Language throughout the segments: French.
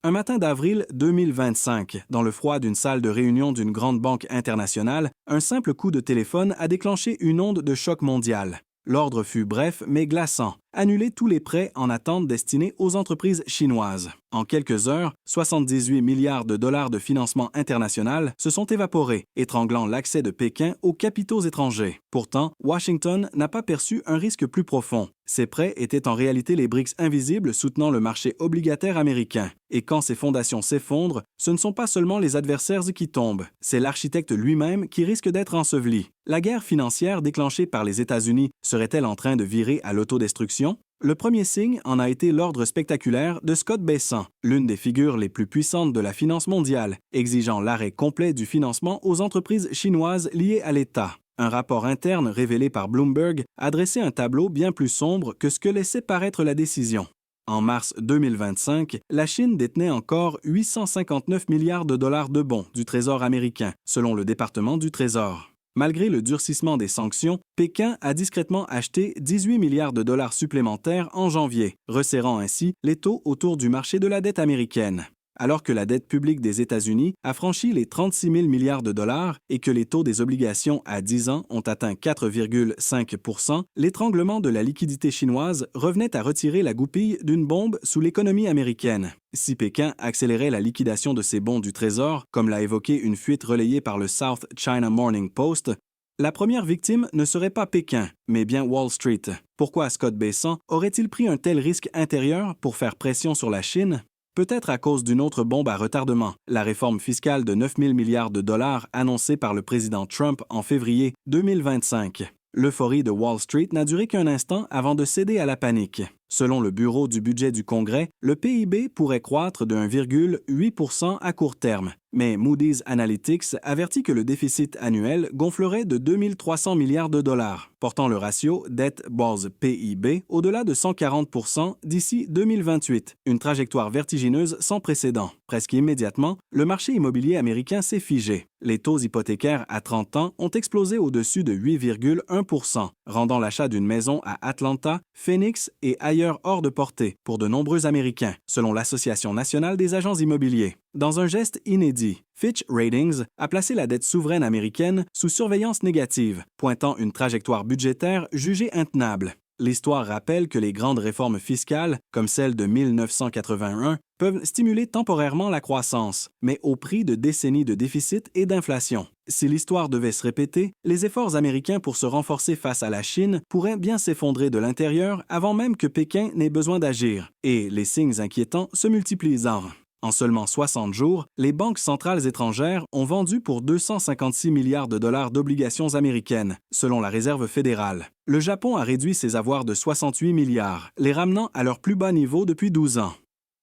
Un matin d'avril 2025, dans le froid d'une salle de réunion d'une grande banque internationale, un simple coup de téléphone a déclenché une onde de choc mondial. L'ordre fut bref mais glaçant. Annuler tous les prêts en attente destinés aux entreprises chinoises. En quelques heures, 78 milliards de dollars de financement international se sont évaporés, étranglant l'accès de Pékin aux capitaux étrangers. Pourtant, Washington n'a pas perçu un risque plus profond. Ces prêts étaient en réalité les briques invisibles soutenant le marché obligataire américain. Et quand ces fondations s'effondrent, ce ne sont pas seulement les adversaires qui tombent, c'est l'architecte lui-même qui risque d'être enseveli. La guerre financière déclenchée par les États-Unis serait-elle en train de virer à l'autodestruction? Le premier signe en a été l'ordre spectaculaire de Scott Bessent, l'une des figures les plus puissantes de la finance mondiale, exigeant l'arrêt complet du financement aux entreprises chinoises liées à l'État. Un rapport interne révélé par Bloomberg a dressé un tableau bien plus sombre que ce que laissait paraître la décision. En mars 2025, la Chine détenait encore 859 milliards de dollars de bons du Trésor américain, selon le département du Trésor. Malgré le durcissement des sanctions, Pékin a discrètement acheté 18 milliards de dollars supplémentaires en janvier, resserrant ainsi les taux autour du marché de la dette américaine. Alors que la dette publique des États-Unis a franchi les 36 000 milliards de dollars et que les taux des obligations à 10 ans ont atteint 4,5 %, l'étranglement de la liquidité chinoise revenait à retirer la goupille d'une bombe sous l'économie américaine. Si Pékin accélérait la liquidation de ses bons du Trésor, comme l'a évoqué une fuite relayée par le South China Morning Post, la première victime ne serait pas Pékin, mais bien Wall Street. Pourquoi Scott Bessent aurait-il pris un tel risque intérieur pour faire pression sur la Chine? Peut-être à cause d'une autre bombe à retardement, la réforme fiscale de 9 000 milliards de dollars annoncée par le président Trump en février 2025. L'euphorie de Wall Street n'a duré qu'un instant avant de céder à la panique. Selon le Bureau du budget du Congrès, le PIB pourrait croître de 1,8 % à court terme, mais Moody's Analytics avertit que le déficit annuel gonflerait de 2 300 milliards de dollars, portant le ratio dette-PIB au-delà de 140 % d'ici 2028, une trajectoire vertigineuse sans précédent. Presque immédiatement, le marché immobilier américain s'est figé. Les taux hypothécaires à 30 ans ont explosé au-dessus de 8,1 %, rendant l'achat d'une maison à Atlanta, Phoenix et ailleurs hors de portée pour de nombreux Américains, selon l'Association nationale des agents immobiliers. Dans un geste inédit, Fitch Ratings a placé la dette souveraine américaine sous surveillance négative, pointant une trajectoire budgétaire jugée intenable. L'histoire rappelle que les grandes réformes fiscales, comme celle de 1981, peuvent stimuler temporairement la croissance, mais au prix de décennies de déficit et d'inflation. Si l'histoire devait se répéter, les efforts américains pour se renforcer face à la Chine pourraient bien s'effondrer de l'intérieur avant même que Pékin n'ait besoin d'agir, et les signes inquiétants se multipliant. En seulement 60 jours, les banques centrales étrangères ont vendu pour 256 milliards de dollars d'obligations américaines, selon la Réserve fédérale. Le Japon a réduit ses avoirs de 68 milliards, les ramenant à leur plus bas niveau depuis 12 ans.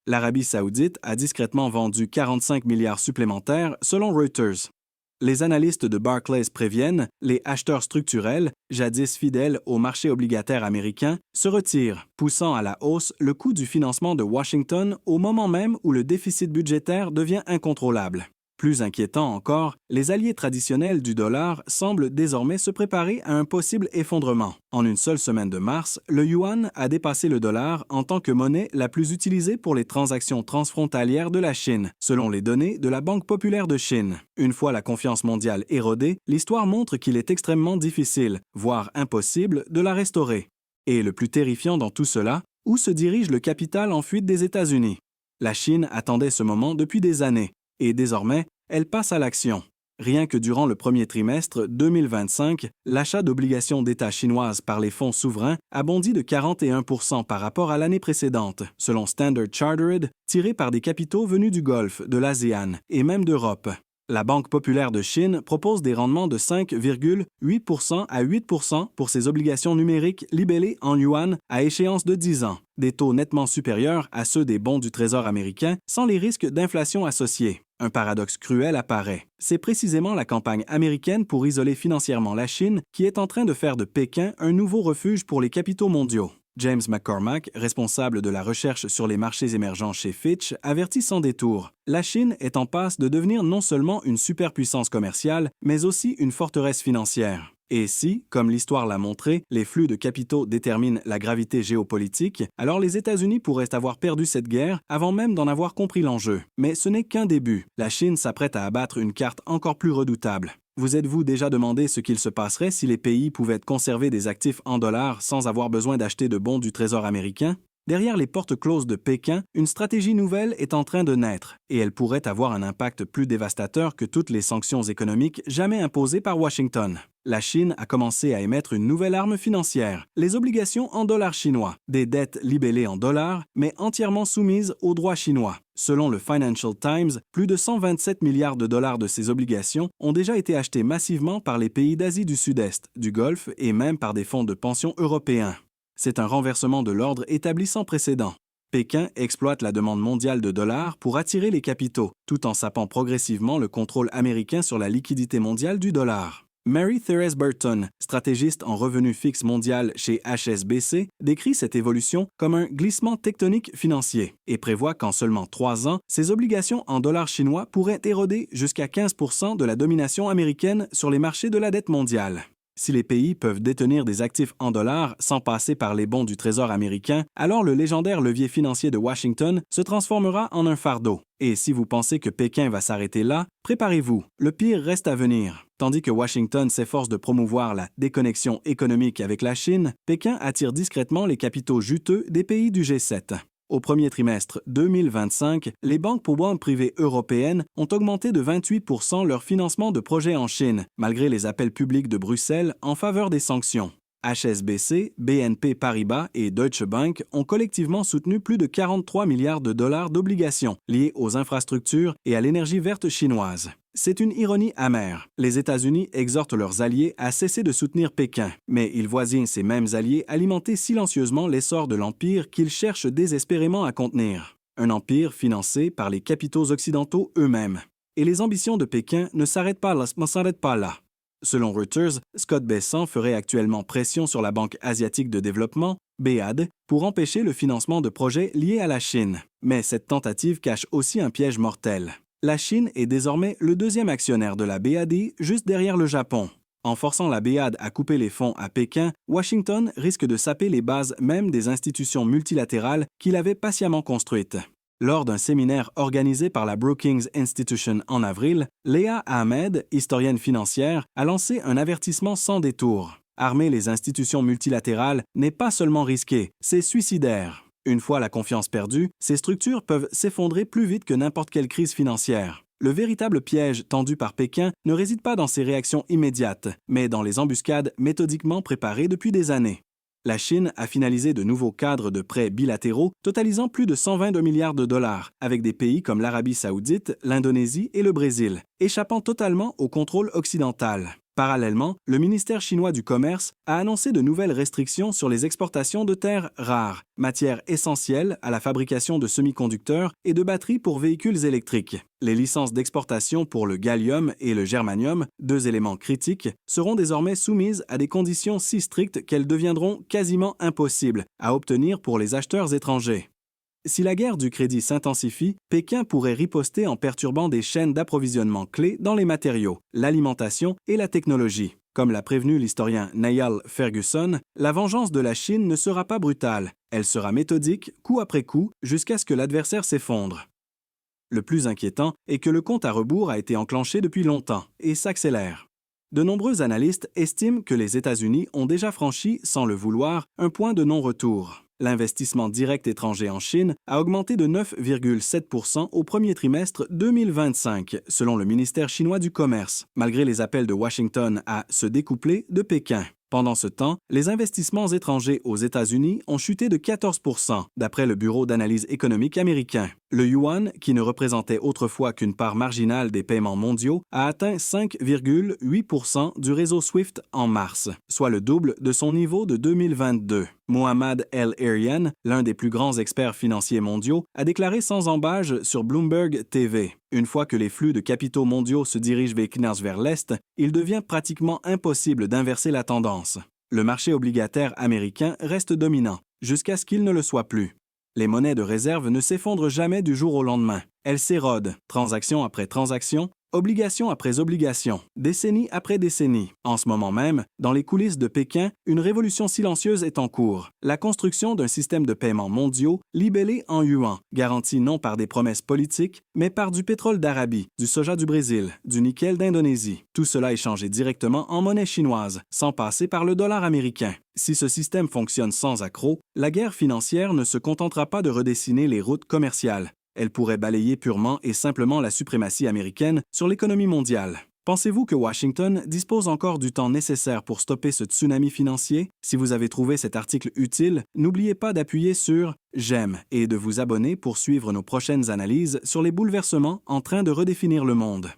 L'Arabie saoudite a discrètement vendu 45 milliards supplémentaires, selon Reuters. Les analystes de Barclays préviennent, les acheteurs structurels, jadis fidèles au marché obligataire américain, se retirent, poussant à la hausse le coût du financement de Washington au moment même où le déficit budgétaire devient incontrôlable. Plus inquiétant encore, les alliés traditionnels du dollar semblent désormais se préparer à un possible effondrement. En une seule semaine de mars, le yuan a dépassé le dollar en tant que monnaie la plus utilisée pour les transactions transfrontalières de la Chine, selon les données de la Banque populaire de Chine. Une fois la confiance mondiale érodée, l'histoire montre qu'il est extrêmement difficile, voire impossible, de la restaurer. Et le plus terrifiant dans tout cela, où se dirige le capital en fuite des États-Unis? La Chine attendait ce moment depuis des années. Et désormais, elle passe à l'action. Rien que durant le premier trimestre 2025, l'achat d'obligations d'État chinoises par les fonds souverains a bondi de 41 % par rapport à l'année précédente, selon Standard Chartered, tiré par des capitaux venus du Golfe, de l'ASEAN et même d'Europe. La Banque populaire de Chine propose des rendements de 5,8 % à 8 % pour ses obligations numériques libellées en yuan à échéance de 10 ans, des taux nettement supérieurs à ceux des bons du Trésor américain sans les risques d'inflation associés. Un paradoxe cruel apparaît. C'est précisément la campagne américaine pour isoler financièrement la Chine qui est en train de faire de Pékin un nouveau refuge pour les capitaux mondiaux. James McCormack, responsable de la recherche sur les marchés émergents chez Fitch, avertit sans détour. La Chine est en passe de devenir non seulement une superpuissance commerciale, mais aussi une forteresse financière. Et si, comme l'histoire l'a montré, les flux de capitaux déterminent la gravité géopolitique, alors les États-Unis pourraient avoir perdu cette guerre avant même d'en avoir compris l'enjeu. Mais ce n'est qu'un début. La Chine s'apprête à abattre une carte encore plus redoutable. Vous êtes-vous déjà demandé ce qu'il se passerait si les pays pouvaient conserver des actifs en dollars sans avoir besoin d'acheter de bons du Trésor américain? Derrière les portes closes de Pékin, une stratégie nouvelle est en train de naître, et elle pourrait avoir un impact plus dévastateur que toutes les sanctions économiques jamais imposées par Washington. La Chine a commencé à émettre une nouvelle arme financière, les obligations en dollars chinois, des dettes libellées en dollars, mais entièrement soumises aux droits chinois. Selon le Financial Times, plus de 127 milliards de dollars de ces obligations ont déjà été achetés massivement par les pays d'Asie du Sud-Est, du Golfe et même par des fonds de pension européens. C'est un renversement de l'ordre établi sans précédent. Pékin exploite la demande mondiale de dollars pour attirer les capitaux, tout en sapant progressivement le contrôle américain sur la liquidité mondiale du dollar. Mary-Therese Burton, stratégiste en revenu fixe mondial chez HSBC, décrit cette évolution comme un glissement tectonique financier et prévoit qu'en seulement 3 ans, ces obligations en dollars chinois pourraient éroder jusqu'à 15% de la domination américaine sur les marchés de la dette mondiale. Si les pays peuvent détenir des actifs en dollars sans passer par les bons du Trésor américain, alors le légendaire levier financier de Washington se transformera en un fardeau. Et si vous pensez que Pékin va s'arrêter là, préparez-vous, le pire reste à venir. Tandis que Washington s'efforce de promouvoir la déconnexion économique avec la Chine, Pékin attire discrètement les capitaux juteux des pays du G7. Au premier trimestre 2025, les banques pour banque privées européennes ont augmenté de 28% leur financement de projets en Chine, malgré les appels publics de Bruxelles en faveur des sanctions. HSBC, BNP Paribas et Deutsche Bank ont collectivement soutenu plus de 43 milliards de dollars d'obligations liées aux infrastructures et à l'énergie verte chinoise. C'est une ironie amère. Les États-Unis exhortent leurs alliés à cesser de soutenir Pékin, mais ils voisinent ces mêmes alliés alimenter silencieusement l'essor de l'empire qu'ils cherchent désespérément à contenir. Un empire financé par les capitaux occidentaux eux-mêmes. Et les ambitions de Pékin ne s'arrêtent pas là. Selon Reuters, Scott Bessent ferait actuellement pression sur la Banque asiatique de développement, BAD, pour empêcher le financement de projets liés à la Chine. Mais cette tentative cache aussi un piège mortel. La Chine est désormais le deuxième actionnaire de la BAD, juste derrière le Japon. En forçant la BAD à couper les fonds à Pékin, Washington risque de saper les bases même des institutions multilatérales qu'il avait patiemment construites. Lors d'un séminaire organisé par la Brookings Institution en avril, Leah Ahmed, historienne financière, a lancé un avertissement sans détour. Armer les institutions multilatérales n'est pas seulement risqué, c'est suicidaire. Une fois la confiance perdue, ces structures peuvent s'effondrer plus vite que n'importe quelle crise financière. Le véritable piège tendu par Pékin ne réside pas dans ses réactions immédiates, mais dans les embuscades méthodiquement préparées depuis des années. La Chine a finalisé de nouveaux cadres de prêts bilatéraux totalisant plus de 122 milliards de dollars, avec des pays comme l'Arabie saoudite, l'Indonésie et le Brésil, échappant totalement au contrôle occidental. Parallèlement, le ministère chinois du Commerce a annoncé de nouvelles restrictions sur les exportations de terres rares, matières essentielles à la fabrication de semi-conducteurs et de batteries pour véhicules électriques. Les licences d'exportation pour le gallium et le germanium, 2 éléments critiques, seront désormais soumises à des conditions si strictes qu'elles deviendront quasiment impossibles à obtenir pour les acheteurs étrangers. Si la guerre du crédit s'intensifie, Pékin pourrait riposter en perturbant des chaînes d'approvisionnement clés dans les matériaux, l'alimentation et la technologie. Comme l'a prévenu l'historien Niall Ferguson, la vengeance de la Chine ne sera pas brutale, elle sera méthodique, coup après coup, jusqu'à ce que l'adversaire s'effondre. Le plus inquiétant est que le compte à rebours a été enclenché depuis longtemps et s'accélère. De nombreux analystes estiment que les États-Unis ont déjà franchi, sans le vouloir, un point de non-retour. L'investissement direct étranger en Chine a augmenté de 9,7% au premier trimestre 2025, selon le ministère chinois du Commerce, malgré les appels de Washington à se découpler de Pékin. Pendant ce temps, les investissements étrangers aux États-Unis ont chuté de 14%, d'après le Bureau d'analyse économique américain. Le yuan, qui ne représentait autrefois qu'une part marginale des paiements mondiaux, a atteint 5,8% du réseau SWIFT en mars, soit le double de son niveau de 2022. Mohammad El-Erian, l'un des plus grands experts financiers mondiaux, a déclaré sans embâche sur Bloomberg TV. Une fois que les flux de capitaux mondiaux se dirigent vers l'Est, il devient pratiquement impossible d'inverser la tendance. Le marché obligataire américain reste dominant, jusqu'à ce qu'il ne le soit plus. Les monnaies de réserve ne s'effondrent jamais du jour au lendemain. Elles s'érodent, transaction après transaction, Obligation après obligation, décennie après décennie. En ce moment même, dans les coulisses de Pékin, une révolution silencieuse est en cours. La construction d'un système de paiement mondiaux libellé en yuan, garanti non par des promesses politiques, mais par du pétrole d'Arabie, du soja du Brésil, du nickel d'Indonésie. Tout cela échangé directement en monnaie chinoise, sans passer par le dollar américain. Si ce système fonctionne sans accroc, la guerre financière ne se contentera pas de redessiner les routes commerciales. Elle pourrait balayer purement et simplement la suprématie américaine sur l'économie mondiale. Pensez-vous que Washington dispose encore du temps nécessaire pour stopper ce tsunami financier? Si vous avez trouvé cet article utile, n'oubliez pas d'appuyer sur « J'aime » et de vous abonner pour suivre nos prochaines analyses sur les bouleversements en train de redéfinir le monde.